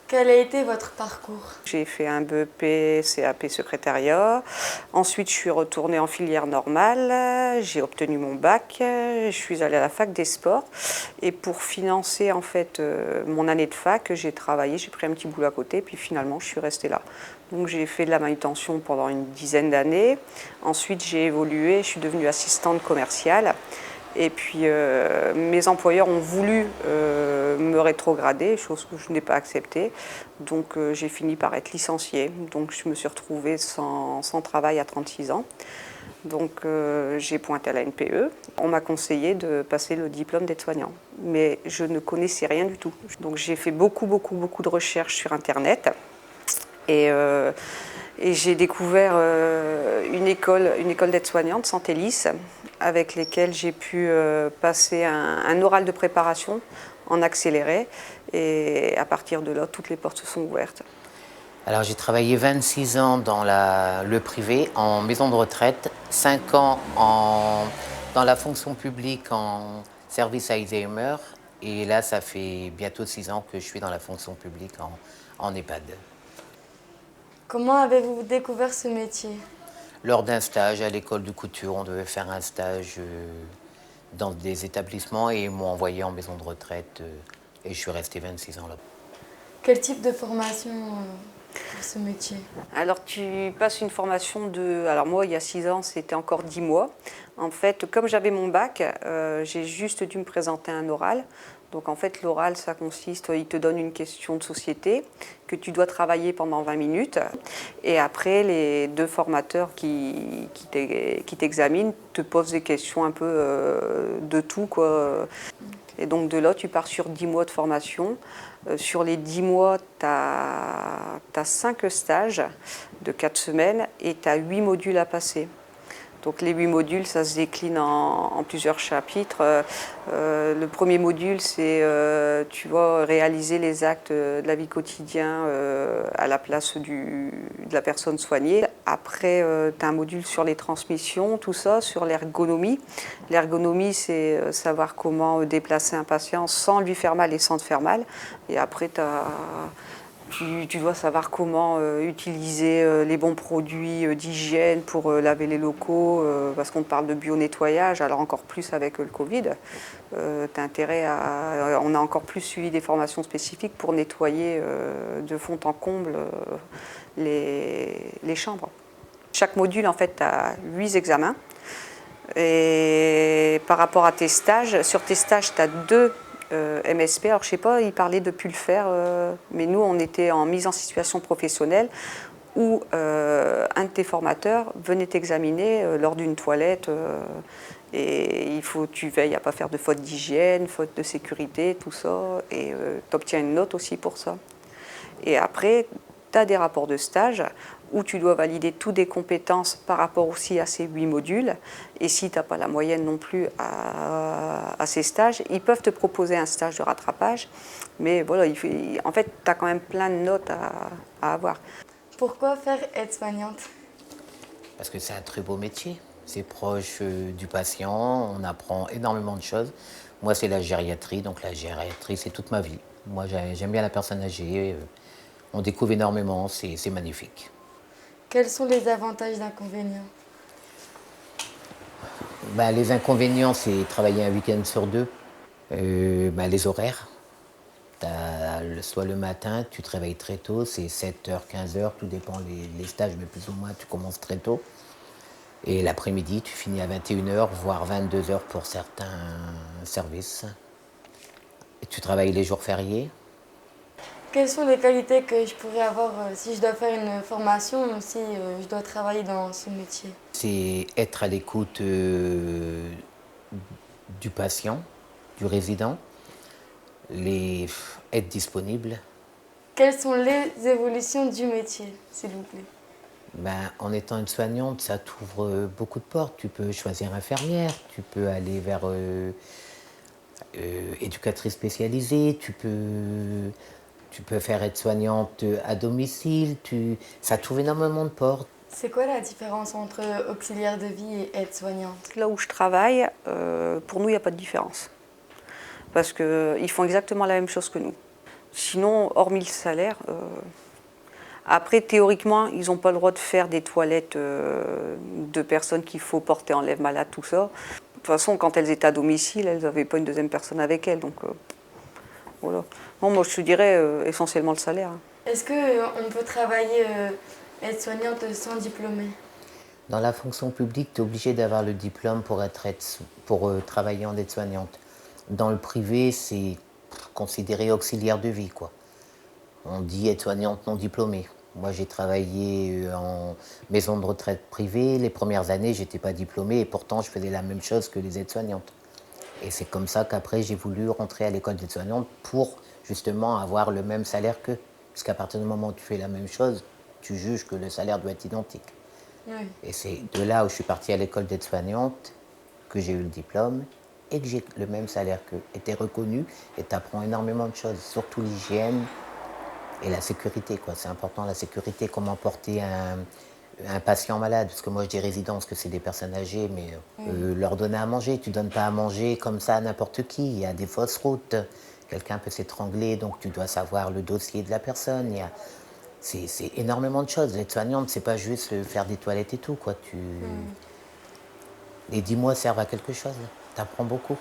Quel a été votre parcours? J'ai fait un BEP, CAP secrétariat. Ensuite, je suis retournée en filière normale. J'ai obtenu mon bac. Je suis allée à la fac des sports. Et pour financer en fait mon année de fac, j'ai travaillé, j'ai pris un petit boulot à côté. Puis finalement, je suis restée là. Donc j'ai fait de la manutention pendant une dizaine d'années. Ensuite, j'ai évolué. Je suis devenue assistante commerciale. Et puis mes employeurs ont voulu me rétrograder, chose que je n'ai pas acceptée. Donc j'ai fini par être licenciée. Donc je me suis retrouvée sans travail à 36 ans. Donc j'ai pointé à la NPE. On m'a conseillé de passer le diplôme d'aide-soignant. Mais je ne connaissais rien du tout. Donc j'ai fait beaucoup de recherches sur Internet. Et j'ai découvert une école d'aide-soignante, Santélis, avec lesquelles j'ai pu passer un oral de préparation en accéléré. Et à partir de là, toutes les portes se sont ouvertes. Alors j'ai travaillé 26 ans dans le privé, en maison de retraite, 5 ans dans la fonction publique en service Alzheimer. Et là, ça fait bientôt 6 ans que je suis dans la fonction publique en EHPAD. Comment avez-vous découvert ce métier? Lors d'un stage à l'école de couture, on devait faire un stage dans des établissements et ils m'ont envoyé en maison de retraite et je suis resté 26 ans là. Quel type de formation pour ce métier? Alors tu passes une formation de... Alors moi, il y a 6 ans, c'était encore 10 mois. En fait, comme j'avais mon bac, j'ai juste dû me présenter un oral. Donc en fait, l'oral, ça consiste, il te donne une question de société que tu dois travailler pendant 20 minutes. Et après, les deux formateurs qui t'examinent te posent des questions un peu de tout, quoi. Et donc de là, tu pars sur 10 mois de formation. Sur les 10 mois, tu as 5 stages de 4 semaines et tu as 8 modules à passer. Donc les 8 modules, ça se décline en plusieurs chapitres. Le premier module, c'est tu vas réaliser les actes de la vie quotidienne à la place de la personne soignée. Après, tu as un module sur les transmissions, tout ça, sur l'ergonomie. L'ergonomie, c'est savoir comment déplacer un patient sans lui faire mal et sans te faire mal. Et après, tu dois savoir comment utiliser les bons produits d'hygiène pour laver les locaux, parce qu'on parle de bio-nettoyage, alors encore plus avec le Covid. On a encore plus suivi des formations spécifiques pour nettoyer de fond en comble les chambres. Chaque module, en fait, a 8 examens. Et par rapport à tes stages, sur tes stages, tu as 2 MSP, alors je sais pas, il parlait de ne plus le faire, mais nous on était en mise en situation professionnelle où un de tes formateurs venait t'examiner lors d'une toilette et tu veilles à ne pas faire de faute d'hygiène, faute de sécurité, tout ça, et tu obtiens une note aussi pour ça. Et après, tu as des rapports de stage où tu dois valider toutes des compétences par rapport aussi à ces 8 modules. Et si tu n'as pas la moyenne non plus à ces stages, ils peuvent te proposer un stage de rattrapage. Mais voilà, en fait, tu as quand même plein de notes à avoir. Pourquoi faire aide-soignante? Parce que c'est un très beau métier. C'est proche du patient, on apprend énormément de choses. Moi, c'est la gériatrie, donc la gériatrie, c'est toute ma vie. Moi, j'aime bien la personne âgée. On découvre énormément, c'est magnifique. Quels sont les avantages et inconvénients? Les inconvénients, c'est travailler un week-end sur 2. Les horaires. Soit le matin, tu te réveilles très tôt, c'est 7h, 15h, tout dépend les stages, mais plus ou moins, tu commences très tôt. Et l'après-midi, tu finis à 21h, voire 22h pour certains services. Et tu travailles les jours fériés. Quelles sont les qualités que je pourrais avoir si je dois faire une formation ou si je dois travailler dans ce métier? C'est être à l'écoute du patient, du résident, être disponible. Quelles sont les évolutions du métier, s'il vous plaît? En étant une soignante, ça t'ouvre beaucoup de portes. Tu peux choisir infirmière, tu peux aller vers éducatrice spécialisée, tu peux faire aide-soignante à domicile. Ça t'ouvre énormément de portes. C'est quoi la différence entre auxiliaire de vie et aide-soignante? Là où je travaille, pour nous, il n'y a pas de différence. Parce qu'ils font exactement la même chose que nous. Sinon, hormis le salaire, après, théoriquement, ils n'ont pas le droit de faire des toilettes de personnes qu'il faut porter en lève-malade, tout ça. De toute façon, quand elles étaient à domicile, elles n'avaient pas une deuxième personne avec elles. Donc, voilà. Non, moi, je te dirais essentiellement le salaire. Est-ce qu'on peut travailler aide-soignante sans diplômé? Dans la fonction publique, tu es obligé d'avoir le diplôme pour travailler en aide-soignante. Dans le privé, c'est considéré auxiliaire de vie, quoi. On dit aide-soignante non diplômée. Moi, j'ai travaillé en maison de retraite privée. Les premières années, je n'étais pas diplômée et pourtant, je faisais la même chose que les aides-soignantes. Et c'est comme ça qu'après, j'ai voulu rentrer à l'école d'aide-soignante pour justement avoir le même salaire qu'eux. Parce qu'à partir du moment où tu fais la même chose, tu juges que le salaire doit être identique. Oui. Et c'est de là où je suis partie à l'école d'aide-soignante que j'ai eu le diplôme et que j'ai le même salaire qu'eux. Et tu es reconnu et tu apprends énormément de choses, surtout l'hygiène et la sécurité, quoi. C'est important, la sécurité, comment porter un patient malade. Parce que moi, je dis résidence, que c'est des personnes âgées, mais leur donner à manger. Tu ne donnes pas à manger comme ça à n'importe qui. Il y a des fausses routes. Quelqu'un peut s'étrangler, donc tu dois savoir le dossier de la personne. C'est énormément de choses. L'aide-soignante, c'est pas juste faire des toilettes et tout, quoi. Les 10 mois servent à quelque chose. Tu apprends beaucoup.